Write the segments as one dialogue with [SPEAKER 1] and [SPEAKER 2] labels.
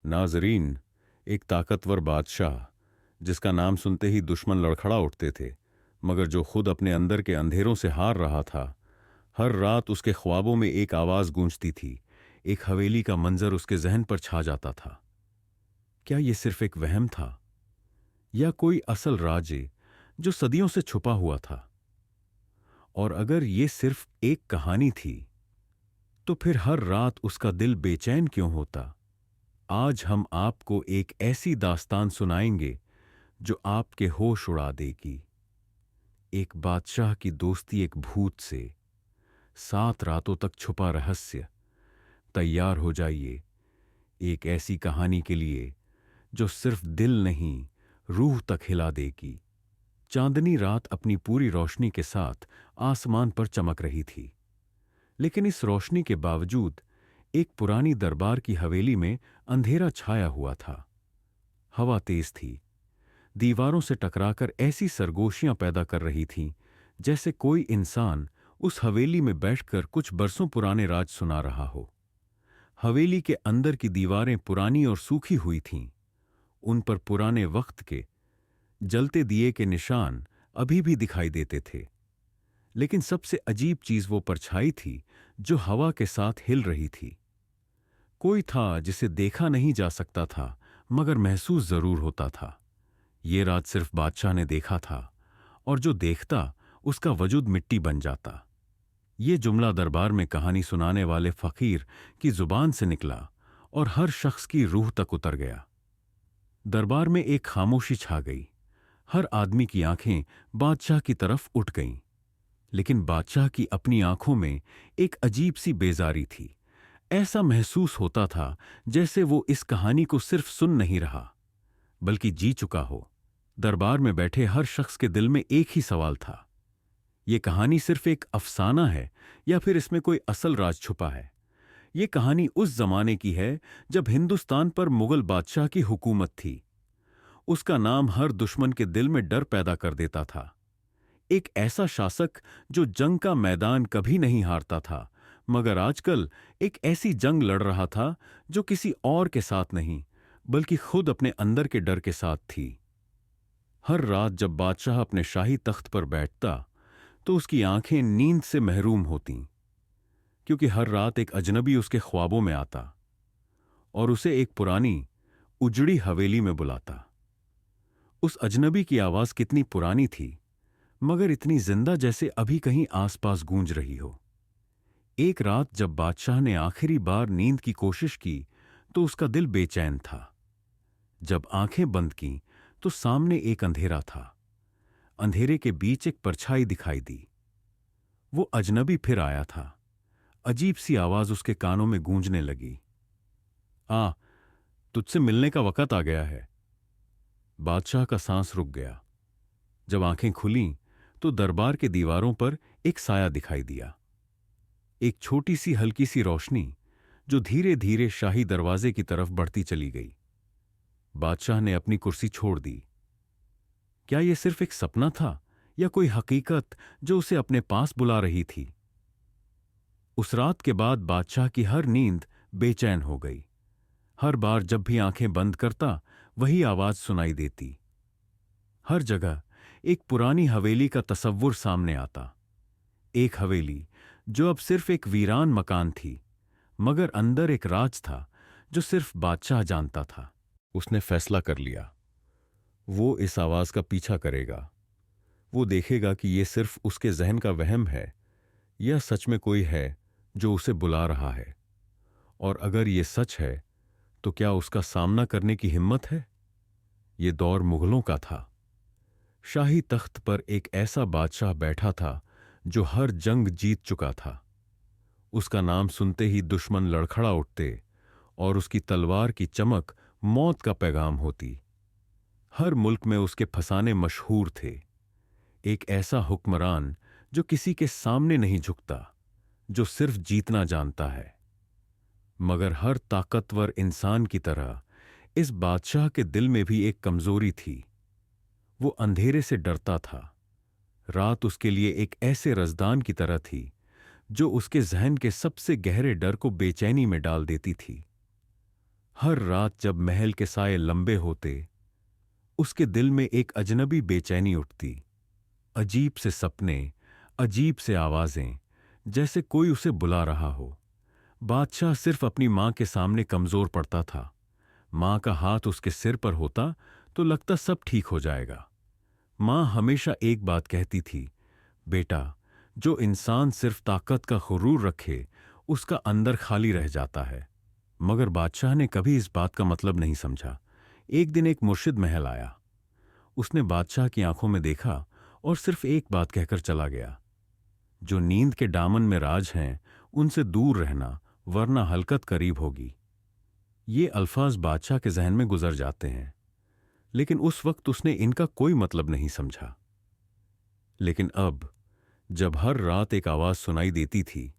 [SPEAKER 1] नाजरीन, एक ताकतवर बादशाह जिसका नाम सुनते ही दुश्मन लड़खड़ा उठते थे, मगर जो खुद अपने अंदर के अंधेरों से हार रहा था। हर रात उसके ख्वाबों में एक आवाज गूंजती थी, एक हवेली का मंजर उसके जहन पर छा जाता था। क्या यह सिर्फ एक वहम था या कोई असल राज जो सदियों से छुपा हुआ था? और अगर यह सिर्फ एक कहानी थी, तो फिर हर रात उसका दिल बेचैन क्यों होता? आज हम आपको एक ऐसी दास्तान सुनाएंगे जो आपके होश उड़ा देगी। एक बादशाह की दोस्ती एक भूत से, 7 रातों तक छुपा रहस्य। तैयार हो जाइए एक ऐसी कहानी के लिए जो सिर्फ दिल नहीं, रूह तक हिला देगी। चांदनी रात अपनी पूरी रोशनी के साथ आसमान पर चमक रही थी, लेकिन इस रोशनी के बावजूद एक पुरानी दरबार की हवेली में अंधेरा छाया हुआ था। हवा तेज थी, दीवारों से टकराकर ऐसी सरगोशियां पैदा कर रही थीं जैसे कोई इंसान उस हवेली में बैठकर कुछ बरसों पुराने राज सुना रहा हो। हवेली के अंदर की दीवारें पुरानी और सूखी हुई थीं, उन पर पुराने वक्त के जलते दिए के निशान अभी भी दिखाई देते थे। लेकिन सबसे अजीब चीज वो परछाई थी जो हवा के साथ हिल रही थी। कोई था जिसे देखा नहीं जा सकता था, मगर महसूस जरूर होता था। ये रात सिर्फ बादशाह ने देखा था, और जो देखता उसका वजूद मिट्टी बन जाता। ये जुमला दरबार में कहानी सुनाने वाले फकीर की जुबान से निकला और हर शख्स की रूह तक उतर गया। दरबार में एक खामोशी छा गई। हर आदमी की आंखें बादशाह की तरफ उठ गईं, लेकिन बादशाह की अपनी आंखों में एक अजीब सी बेजारी थी। ऐसा महसूस होता था जैसे वो इस कहानी को सिर्फ सुन नहीं रहा, बल्कि जी चुका हो। दरबार में बैठे हर शख्स के दिल में एक ही सवाल था, ये कहानी सिर्फ एक अफसाना है या फिर इसमें कोई असल राज छुपा है? ये कहानी उस जमाने की है जब हिंदुस्तान पर मुगल बादशाह की हुकूमत थी। उसका नाम हर दुश्मन के दिल में डर पैदा कर देता था। एक ऐसा शासक जो जंग का मैदान कभी नहीं हारता था, मगर आजकल एक ऐसी जंग लड़ रहा था जो किसी और के साथ नहीं, बल्कि खुद अपने अंदर के डर के साथ थी। हर रात जब बादशाह अपने शाही तख्त पर बैठता, तो उसकी आंखें नींद से महरूम होतीं, क्योंकि हर रात एक अजनबी उसके ख्वाबों में आता और उसे एक पुरानी उजड़ी हवेली में बुलाता। उस अजनबी की आवाज कितनी पुरानी थी, मगर इतनी जिंदा जैसे अभी कहीं आसपास गूंज रही हो। एक रात जब बादशाह ने आखिरी बार नींद की कोशिश की, तो उसका दिल बेचैन था। जब आंखें बंद की, तो सामने एक अंधेरा था। अंधेरे के बीच एक परछाई दिखाई दी। वो अजनबी फिर आया था। अजीब सी आवाज उसके कानों में गूंजने लगी, तुझसे मिलने का वक्त आ गया है। बादशाह का सांस रुक गया। जब आंखें खुलीं, तो दरबार के दीवारों पर एक साया दिखाई दिया, एक छोटी सी हल्की सी रोशनी जो धीरे धीरे शाही दरवाजे की तरफ बढ़ती चली गई। बादशाह ने अपनी कुर्सी छोड़ दी। क्या यह सिर्फ एक सपना था या कोई हकीकत जो उसे अपने पास बुला रही थी? उस रात के बाद बादशाह की हर नींद बेचैन हो गई। हर बार जब भी आंखें बंद करता, वही आवाज सुनाई देती। हर जगह एक पुरानी हवेली का तसव्वुर सामने आता। एक हवेली जो अब सिर्फ एक वीरान मकान थी, मगर अंदर एक राज था जो सिर्फ बादशाह जानता था। उसने फैसला कर लिया, वो इस आवाज का पीछा करेगा। वो देखेगा कि ये सिर्फ उसके जहन का वहम है या सच में कोई है जो उसे बुला रहा है। और अगर ये सच है, तो क्या उसका सामना करने की हिम्मत है? ये दौर मुगलों का था। शाही तख्त पर एक ऐसा बादशाह बैठा था जो हर जंग जीत चुका था। उसका नाम सुनते ही दुश्मन लड़खड़ा उठते और उसकी तलवार की चमक मौत का पैगाम होती। हर मुल्क में उसके फसाने मशहूर थे। एक ऐसा हुक्मरान जो किसी के सामने नहीं झुकता, जो सिर्फ जीतना जानता है। मगर हर ताकतवर इंसान की तरह इस बादशाह के दिल में भी एक कमजोरी थी। वो अंधेरे से डरता था। रात उसके लिए एक ऐसे रज़दान की तरह थी जो उसके जहन के सबसे गहरे डर को बेचैनी में डाल देती थी। हर रात जब महल के साए लंबे होते, उसके दिल में एक अजनबी बेचैनी उठती। अजीब से सपने, अजीब से आवाजें, जैसे कोई उसे बुला रहा हो। बादशाह सिर्फ अपनी मां के सामने कमजोर पड़ता था। मां का हाथ उसके सिर पर होता तो लगता सब ठीक हो जाएगा। मां हमेशा एक बात कहती थी, बेटा, जो इंसान सिर्फ ताकत का गुरूर रखे, उसका अंदर खाली रह जाता है। मगर बादशाह ने कभी इस बात का मतलब नहीं समझा। एक दिन एक मुर्शिद महल आया। उसने बादशाह की आंखों में देखा और सिर्फ एक बात कहकर चला गया, जो नींद के दामन में राज हैं, उनसे दूर रहना, वरना हलकत करीब होगी। ये अल्फाज बादशाह के जहन में गुजर जाते हैं, लेकिन उस वक्त उसने इनका कोई मतलब नहीं समझा। लेकिन अब, जब हर रात एक आवाज सुनाई देती थी,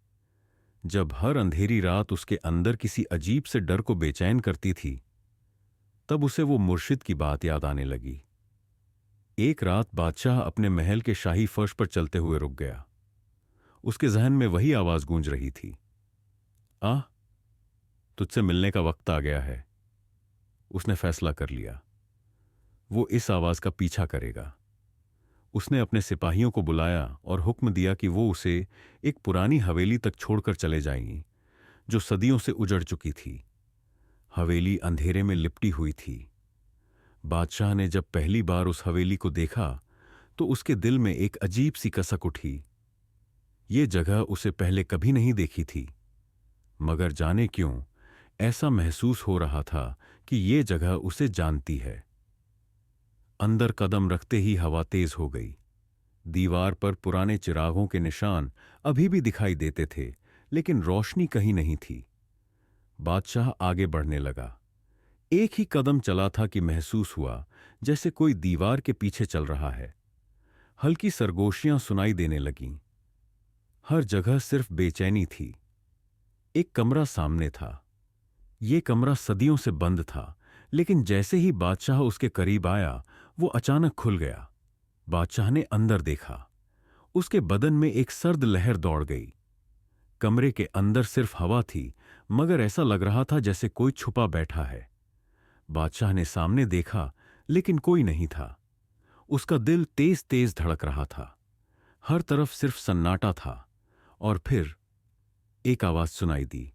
[SPEAKER 1] जब हर अंधेरी रात उसके अंदर किसी अजीब से डर को बेचैन करती थी, तब उसे वो मुर्शिद की बात याद आने लगी। एक रात बादशाह अपने महल के शाही फर्श पर चलते हुए रुक गया। उसके जहन में वही आवाज गूंज रही थी, आह, तुझसे मिलने का वक्त आ गया है। उसने फैसला कर लिया, वो इस आवाज का पीछा करेगा। उसने अपने सिपाहियों को बुलाया और हुक्म दिया कि वो उसे एक पुरानी हवेली तक छोड़कर चले जाएंगी, जो सदियों से उजड़ चुकी थी। हवेली अंधेरे में लिपटी हुई थी। बादशाह ने जब पहली बार उस हवेली को देखा तो उसके दिल में एक अजीब सी कसक उठी। ये जगह उसे पहले कभी नहीं देखी थी, मगर जाने क्यों ऐसा महसूस हो रहा था कि ये जगह उसे जानती है। अंदर कदम रखते ही हवा तेज हो गई। दीवार पर पुराने चिरागों के निशान अभी भी दिखाई देते थे, लेकिन रोशनी कहीं नहीं थी। बादशाह आगे बढ़ने लगा। एक ही कदम चला था कि महसूस हुआ जैसे कोई दीवार के पीछे चल रहा है। हल्की सरगोशियां सुनाई देने लगीं। हर जगह सिर्फ बेचैनी थी। एक कमरा सामने था। ये कमरा सदियों से बंद था, लेकिन जैसे ही बादशाह उसके करीब आया, वो अचानक खुल गया। बादशाह ने अंदर देखा। उसके बदन में एक सर्द लहर दौड़ गई। कमरे के अंदर सिर्फ हवा थी, मगर ऐसा लग रहा था जैसे कोई छुपा बैठा है। बादशाह ने सामने देखा, लेकिन कोई नहीं था। उसका दिल तेज तेज धड़क रहा था। हर तरफ सिर्फ सन्नाटा था। और फिर एक आवाज सुनाई दी,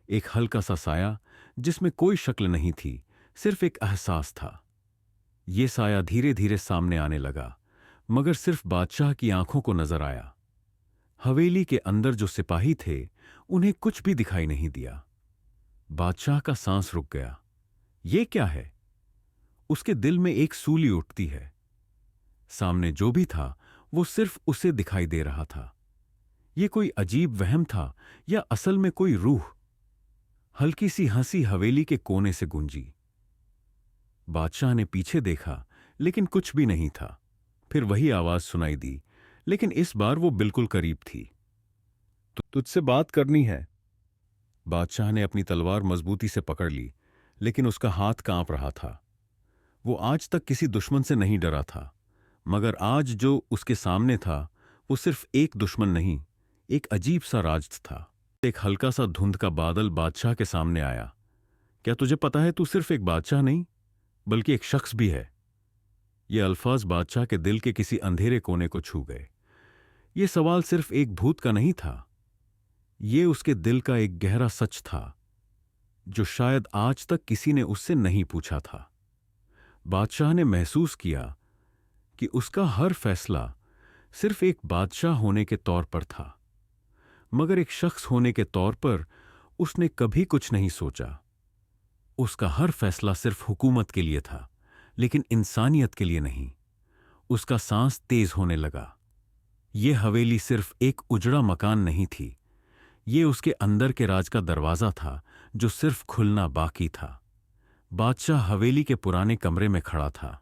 [SPEAKER 1] एक हल्का सा साया जिसमें कोई शक्ल नहीं थी, सिर्फ एक एहसास था। ये साया धीरे धीरे सामने आने लगा, मगर सिर्फ बादशाह की आंखों को नजर आया। हवेली के अंदर जो सिपाही थे, उन्हें कुछ भी दिखाई नहीं दिया। बादशाह का सांस रुक गया। ये क्या है? उसके दिल में एक सूली उठती है। सामने जो भी था, वो सिर्फ उसे दिखाई दे रहा था। ये कोई अजीब वहम था या असल में कोई रूह? हल्की सी हंसी हवेली के कोने से गूंजी। बादशाह ने पीछे देखा, लेकिन कुछ भी नहीं था। फिर वही आवाज सुनाई दी, लेकिन इस बार वो बिल्कुल करीब थी। तुझसे बात करनी है। बादशाह ने अपनी तलवार मजबूती से पकड़ ली, लेकिन उसका हाथ कांप रहा था। वो आज तक किसी दुश्मन से नहीं डरा था, मगर आज जो उसके सामने था, वो सिर्फ एक दुश्मन नहीं, एक अजीब सा राज था। एक हल्का सा धुंध का बादल बादशाह के सामने आया। क्या तुझे पता है, तू सिर्फ एक बादशाह नहीं, बल्कि एक शख्स भी है। ये अल्फाज बादशाह के दिल के किसी अंधेरे कोने को छू गए। ये सवाल सिर्फ एक भूत का नहीं था, ये उसके दिल का एक गहरा सच था, जो शायद आज तक किसी ने उससे नहीं पूछा था। बादशाह ने महसूस किया कि उसका हर फैसला सिर्फ एक बादशाह होने के तौर पर था, मगर एक शख्स होने के तौर पर उसने कभी कुछ नहीं सोचा। उसका हर फैसला सिर्फ हुकूमत के लिए था, लेकिन इंसानियत के लिए नहीं। उसका सांस तेज होने लगा। यह हवेली सिर्फ एक उजड़ा मकान नहीं थी, ये उसके अंदर के राज का दरवाजा था, जो सिर्फ खुलना बाकी था। बादशाह हवेली के पुराने कमरे में खड़ा था।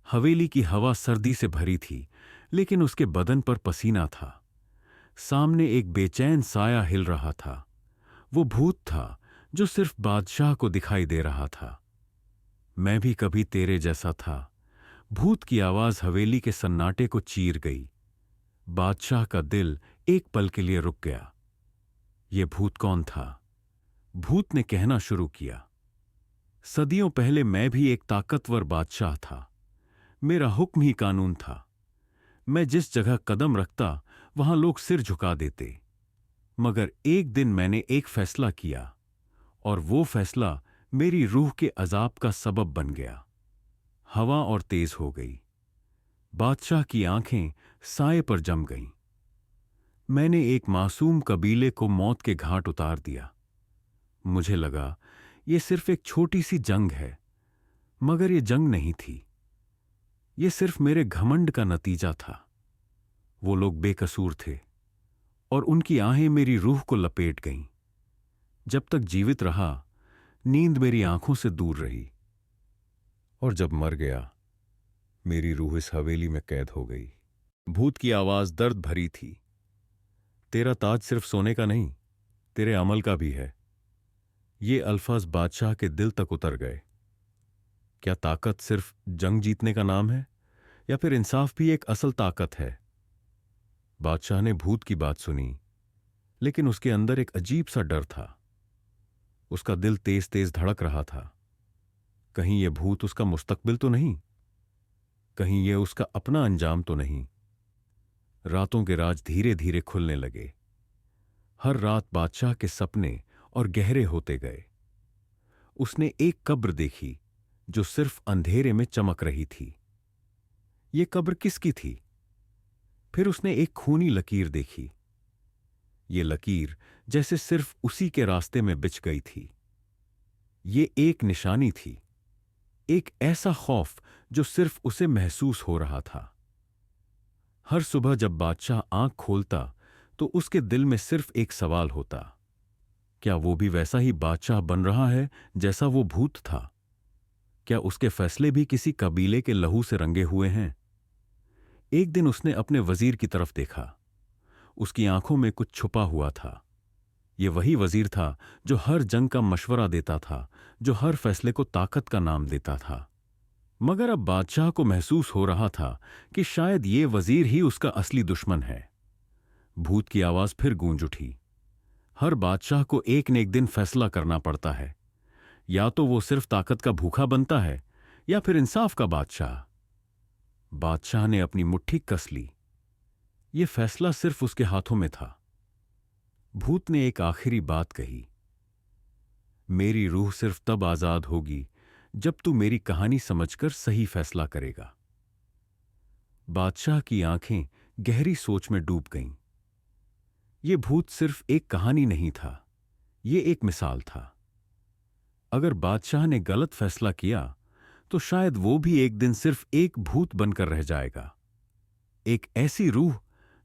[SPEAKER 1] हवेली की हवा सर्दी से भरी थी, लेकिन उसके बदन पर पसीना था। सामने एक बेचैन साया हिल रहा था। वो भूत था जो सिर्फ बादशाह को दिखाई दे रहा था। मैं भी कभी तेरे जैसा था। भूत की आवाज हवेली के सन्नाटे को चीर गई। बादशाह का दिल एक पल के लिए रुक गया। ये भूत कौन था? भूत ने कहना शुरू किया, सदियों पहले मैं भी एक ताकतवर बादशाह था। मेरा हुक्म ही कानून था। मैं जिस जगह कदम रखता वहां लोग सिर झुका देते। मगर एक दिन मैंने एक फैसला किया, और वो फैसला मेरी रूह के अजाब का सबब बन गया। हवा और तेज हो गई। बादशाह की आंखें साए पर जम गईं। मैंने एक मासूम कबीले को मौत के घाट उतार दिया। मुझे लगा ये सिर्फ एक छोटी सी जंग है, मगर ये जंग नहीं थी। ये सिर्फ मेरे घमंड का नतीजा था। वो लोग बेकसूर थे, और उनकी आहें मेरी रूह को लपेट गईं। जब तक जीवित रहा, नींद मेरी आंखों से दूर रही, और जब मर गया, मेरी रूह इस हवेली में कैद हो गई। भूत की आवाज दर्द भरी थी। तेरा ताज सिर्फ सोने का नहीं, तेरे अमल का भी है। ये अल्फाज बादशाह के दिल तक उतर गए। क्या ताकत सिर्फ जंग जीतने का नाम है, या फिर इंसाफ भी एक असल ताकत है? बादशाह ने भूत की बात सुनी, लेकिन उसके अंदर एक अजीब सा डर था। उसका दिल तेज तेज धड़क रहा था। कहीं यह भूत उसका मुस्तकबिल तो नहीं? कहीं यह उसका अपना अंजाम तो नहीं? रातों के राज धीरे धीरे खुलने लगे। हर रात बादशाह के सपने और गहरे होते गए। उसने एक कब्र देखी जो सिर्फ अंधेरे में चमक रही थी। यह कब्र किसकी थी? फिर उसने एक खूनी लकीर देखी। ये लकीर जैसे सिर्फ उसी के रास्ते में बिछ गई थी। ये एक निशानी थी, एक ऐसा खौफ जो सिर्फ उसे महसूस हो रहा था। हर सुबह जब बादशाह आंख खोलता तो उसके दिल में सिर्फ एक सवाल होता, क्या वो भी वैसा ही बादशाह बन रहा है जैसा वो भूत था? क्या उसके फैसले भी किसी कबीले के लहू से रंगे हुए हैं? एक दिन उसने अपने वजीर की तरफ देखा। उसकी आंखों में कुछ छुपा हुआ था। यह वही वजीर था जो हर जंग का मशवरा देता था, जो हर फैसले को ताकत का नाम देता था। मगर अब बादशाह को महसूस हो रहा था कि शायद ये वजीर ही उसका असली दुश्मन है। भूत की आवाज फिर गूंज उठी। हर बादशाह को एक न एक दिन फैसला करना पड़ता है। या तो वो सिर्फ ताकत का भूखा बनता है, या फिर इंसाफ का बादशाह। बादशाह ने अपनी मुट्ठी कस ली। यह फैसला सिर्फ उसके हाथों में था। भूत ने एक आखिरी बात कही, मेरी रूह सिर्फ तब आजाद होगी जब तू मेरी कहानी समझकर सही फैसला करेगा। बादशाह की आंखें गहरी सोच में डूब गईं। यह भूत सिर्फ एक कहानी नहीं था, यह एक मिसाल था। अगर बादशाह ने गलत फैसला किया तो शायद वो भी एक दिन सिर्फ एक भूत बनकर रह जाएगा। एक ऐसी रूह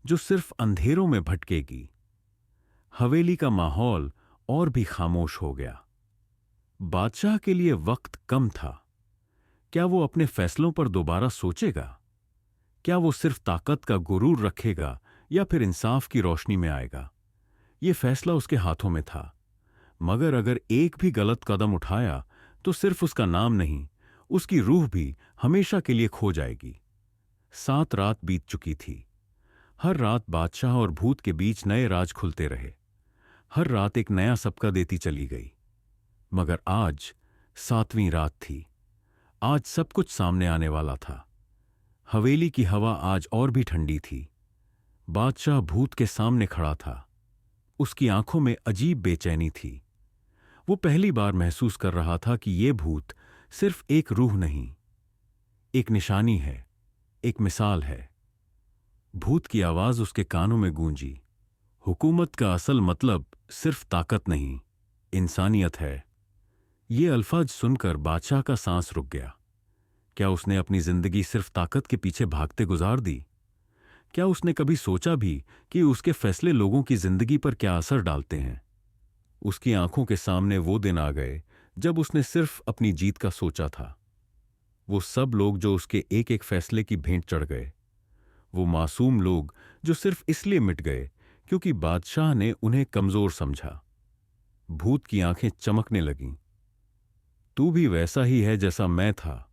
[SPEAKER 1] जो सिर्फ अंधेरों में भटकेगी। हवेली का माहौल और भी खामोश हो गया। बादशाह के लिए वक्त कम था। क्या वो अपने फैसलों पर दोबारा सोचेगा? क्या वो सिर्फ ताकत का गुरूर रखेगा, या फिर इंसाफ की रोशनी में आएगा? ये फैसला उसके हाथों में था। मगर अगर एक भी गलत कदम उठाया तो सिर्फ उसका नाम नहीं, उसकी रूह भी हमेशा के लिए खो जाएगी। 7 रात बीत चुकी थी। हर रात बादशाह और भूत के बीच नए राज खुलते रहे। हर रात एक नया सबका देती चली गई। मगर आज 7वीं रात थी। आज सब कुछ सामने आने वाला था। हवेली की हवा आज और भी ठंडी थी। बादशाह भूत के सामने खड़ा था। उसकी आंखों में अजीब बेचैनी थी। वो पहली बार महसूस कर रहा था कि ये भूत सिर्फ एक रूह नहीं, एक निशानी है, एक मिसाल है। भूत की आवाज उसके कानों में गूंजी, हुकूमत का असल मतलब सिर्फ ताकत नहीं, इंसानियत है। ये अल्फाज सुनकर बादशाह का सांस रुक गया। क्या उसने अपनी जिंदगी सिर्फ ताकत के पीछे भागते गुजार दी? क्या उसने कभी सोचा भी कि उसके फैसले लोगों की जिंदगी पर क्या असर डालते हैं? उसकी आंखों के सामने वो दिन आ गए जब उसने सिर्फ अपनी जीत का सोचा था। वो सब लोग जो उसके एक एक फैसले की भेंट चढ़ गए। वो मासूम लोग जो सिर्फ इसलिए मिट गए क्योंकि बादशाह ने उन्हें कमजोर समझा। भूत की आंखें चमकने लगीं। तू भी वैसा ही है जैसा मैं था,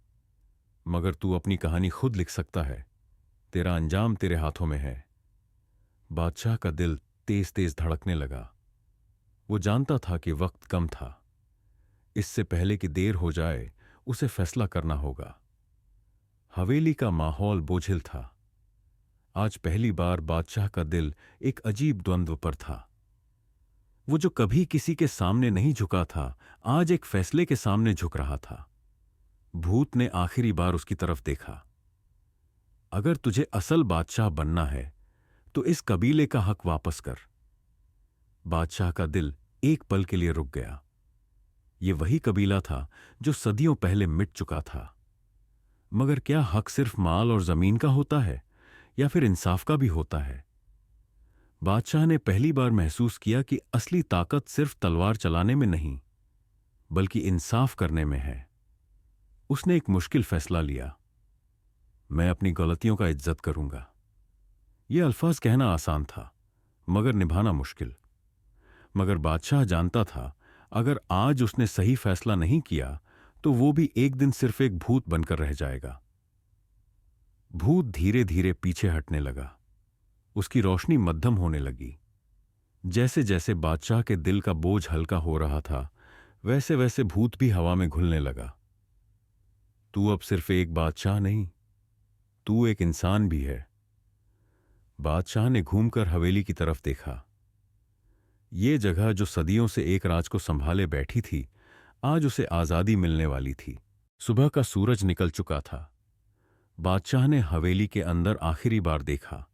[SPEAKER 1] मगर तू अपनी कहानी खुद लिख सकता है। तेरा अंजाम तेरे हाथों में है। बादशाह का दिल तेज तेज धड़कने लगा। वो जानता था कि वक्त कम था। इससे पहले कि देर हो जाए उसे फैसला करना होगा। हवेली का माहौल बोझिल था। आज पहली बार बादशाह का दिल एक अजीब द्वंद्व पर था। वो जो कभी किसी के सामने नहीं झुका था, आज एक फैसले के सामने झुक रहा था। भूत ने आखिरी बार उसकी तरफ देखा। अगर तुझे असल बादशाह बनना है तो इस कबीले का हक वापस कर। बादशाह का दिल एक पल के लिए रुक गया। ये वही कबीला था जो सदियों पहले मिट चुका था। मगर क्या हक सिर्फ माल और जमीन का होता है या फिर इंसाफ का भी होता है? बादशाह ने पहली बार महसूस किया कि असली ताकत सिर्फ तलवार चलाने में नहीं, बल्कि इंसाफ करने में है। उसने एक मुश्किल फैसला लिया। मैं अपनी गलतियों का इज्जत करूंगा। यह अल्फाज कहना आसान था, मगर निभाना मुश्किल। मगर बादशाह जानता था, अगर आज उसने सही फैसला नहीं किया तो वो भी एक दिन सिर्फ एक भूत बनकर रह जाएगा। भूत धीरे धीरे पीछे हटने लगा। उसकी रोशनी मध्यम होने लगी। जैसे जैसे बादशाह के दिल का बोझ हल्का हो रहा था, वैसे वैसे भूत भी हवा में घुलने लगा। तू अब सिर्फ एक बादशाह नहीं, तू एक इंसान भी है। बादशाह ने घूमकर हवेली की तरफ देखा। ये जगह जो सदियों से एक राज को संभाले बैठी थी, आज उसे आजादी मिलने वाली थी। सुबह का सूरज निकल चुका था। बादशाह ने हवेली के अंदर आखिरी बार देखा।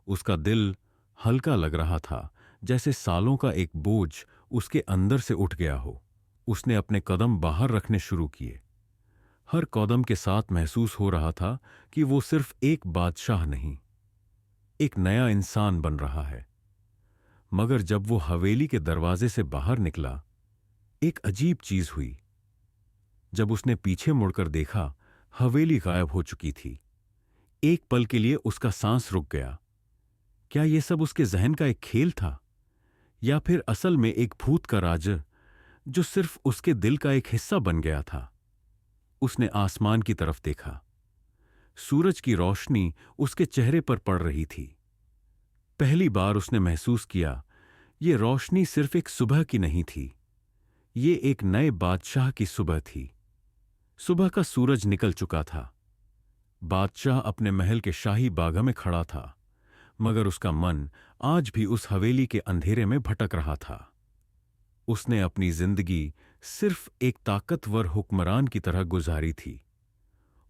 [SPEAKER 1] उसका दिल हल्का लग रहा था, जैसे सालों का एक बोझ उसके अंदर से उठ गया हो। उसने अपने कदम बाहर रखने शुरू किए। हर कदम के साथ महसूस हो रहा था कि वो सिर्फ एक बादशाह नहीं, एक नया इंसान बन रहा है। मगर जब वो हवेली के दरवाजे से बाहर निकला, एक अजीब चीज हुई। जब उसने पीछे मुड़कर देखा, हवेली गायब हो चुकी थी। एक पल के लिए उसका सांस रुक गया। क्या यह सब उसके जहन का एक खेल था, या फिर असल में एक भूत का राज जो सिर्फ उसके दिल का एक हिस्सा बन गया था? उसने आसमान की तरफ देखा। सूरज की रोशनी उसके चेहरे पर पड़ रही थी। पहली बार उसने महसूस किया, ये रोशनी सिर्फ एक सुबह की नहीं थी, ये एक नए बादशाह की सुबह थी। सुबह का सूरज निकल चुका था। बादशाह अपने महल के शाही बागा में खड़ा था, मगर उसका मन आज भी उस हवेली के अंधेरे में भटक रहा था। उसने अपनी जिंदगी सिर्फ एक ताकतवर हुक्मरान की तरह गुजारी थी।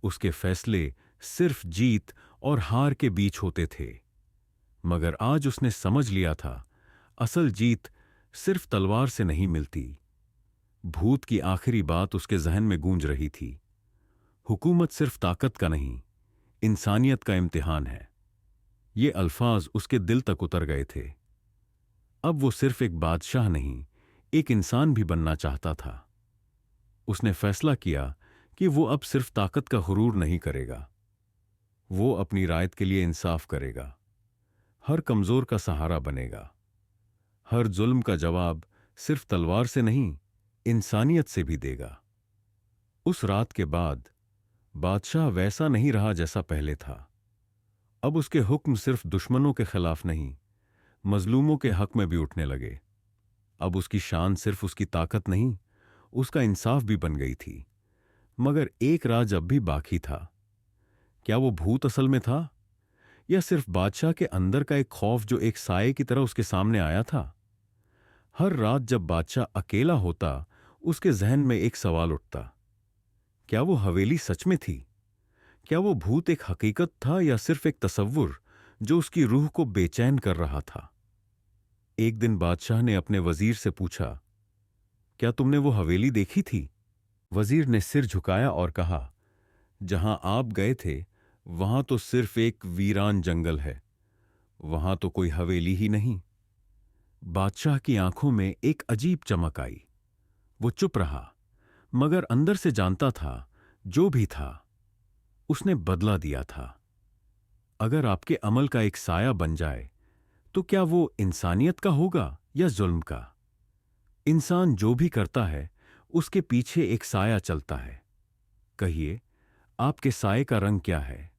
[SPEAKER 1] उसके फैसले सिर्फ जीत और हार के बीच होते थे। मगर आज उसने समझ लिया था, असल जीत सिर्फ तलवार से नहीं मिलती। भूत की आखिरी बात उसके जहन में गूंज रही थी। हुकूमत सिर्फ ताकत का नहीं, इंसानियत का इम्तिहान है। ये अल्फाज उसके दिल तक उतर गए थे। अब वो सिर्फ एक बादशाह नहीं, एक इंसान भी बनना चाहता था। उसने फैसला किया कि वो अब सिर्फ ताकत का गुरूर नहीं करेगा, वो अपनी रायत के लिए इंसाफ करेगा। हर कमजोर का सहारा बनेगा। हर जुल्म का जवाब सिर्फ तलवार से नहीं, इंसानियत से भी देगा। उस रात के बाद बादशाह वैसा नहीं रहा जैसा पहले था। अब उसके हुक्म सिर्फ दुश्मनों के खिलाफ नहीं, मजलूमों के हक में भी उठने लगे। अब उसकी शान सिर्फ उसकी ताकत नहीं, उसका इंसाफ भी बन गई थी। मगर एक राज अब भी बाकी था। क्या वो भूत असल में था, या सिर्फ बादशाह के अंदर का एक खौफ जो एक साये की तरह उसके सामने आया था? हर रात जब बादशाह अकेला होता, उसके जहन में एक सवाल उठता, क्या वो हवेली सच में थी? क्या वो भूत एक हकीकत था या सिर्फ एक तसव्वुर जो उसकी रूह को बेचैन कर रहा था? एक दिन बादशाह ने अपने वजीर से पूछा, क्या तुमने वो हवेली देखी थी? वजीर ने सिर झुकाया और कहा, जहां आप गए थे वहां तो सिर्फ एक वीरान जंगल है, वहां तो कोई हवेली ही नहीं। बादशाह की आंखों में एक अजीब चमक आई। वो चुप रहा, मगर अंदर से जानता था, जो भी था उसने बदला दिया था। अगर आपके अमल का एक साया बन जाए तो क्या वो इंसानियत का होगा या जुल्म का? इंसान जो भी करता है उसके पीछे एक साया चलता है। कहिए, आपके साये का रंग क्या है?